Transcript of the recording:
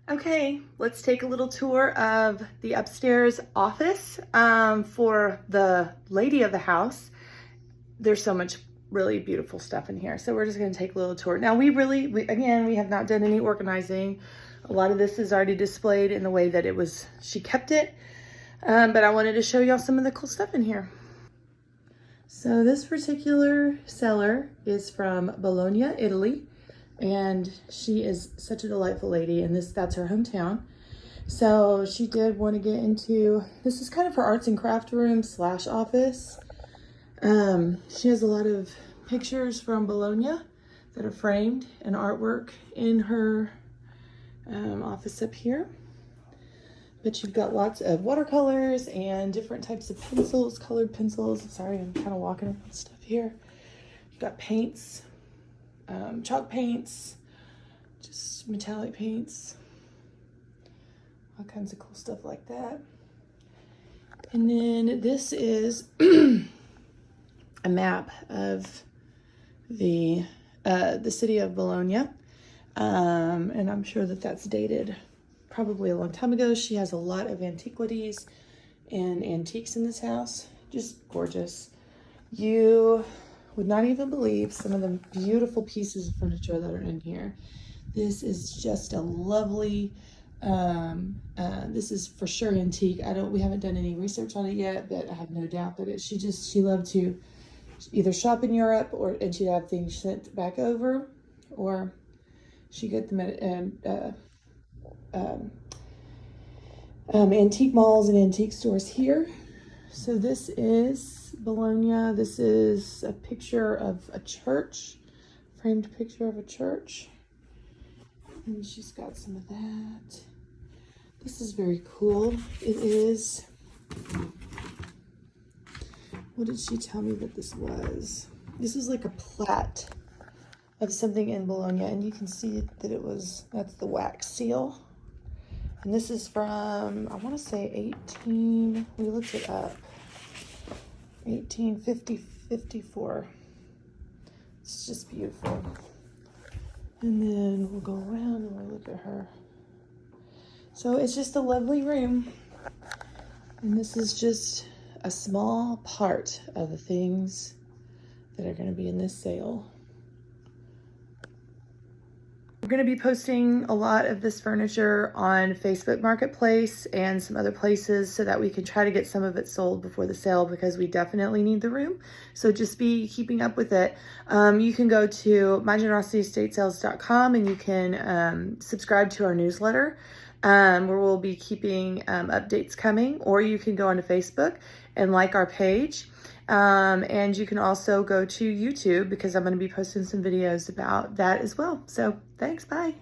Okay, let's take a little tour of the upstairs office for the lady of the house. There's so much really beautiful stuff in here. So we're just gonna take a little tour. Now again, we have not done any organizing. A lot of this is already displayed in the way that she kept it. But I wanted to show y'all some of the cool stuff in here. So this particular seller is from Bologna, Italy. And she is such a delightful lady, and that's her hometown. So she did want to get into, this is kind of her arts and craft room / office. She has a lot of pictures from Bologna that are framed and artwork in her office up here. But you've got lots of watercolors and different types of pencils, colored pencils. Sorry, I'm kind of walking around stuff here. You've got paints, chalk paints, just metallic paints, all kinds of cool stuff like that. And then this is a map of the city of Bologna, and I'm sure that that's dated probably a long time ago. She has a lot of antiquities and antiques in this house, just gorgeous. You would not even believe some of the beautiful pieces of furniture that are in here. This is just a lovely, this is for sure antique. We haven't done any research on it yet, but I have no doubt that she loved to either shop in Europe and she'd have things sent back over, or she'd get them at antique malls and antique stores here. So this is Bologna. This is a picture of a church, framed picture of a church. And she's got some of that. This is very cool. It is, what did she tell me that this was? This is like a plat of something in Bologna, and you can see that that's the wax seal. And this is from, I want to say we looked it up, 54. It's just beautiful. And then we'll go around and we'll look at her. So it's just a lovely room. And this is just a small part of the things that are going to be in this sale. We're going to be posting a lot of this furniture on Facebook Marketplace and some other places so that we can try to get some of it sold before the sale, because we definitely need the room. So just be keeping up with it. You can go to mygenerositystatesales.com and you can subscribe to our newsletter, where we'll be keeping updates coming, or you can go onto Facebook and like our page. And you can also go to YouTube, because I'm going to be posting some videos about that as well. So thanks, bye.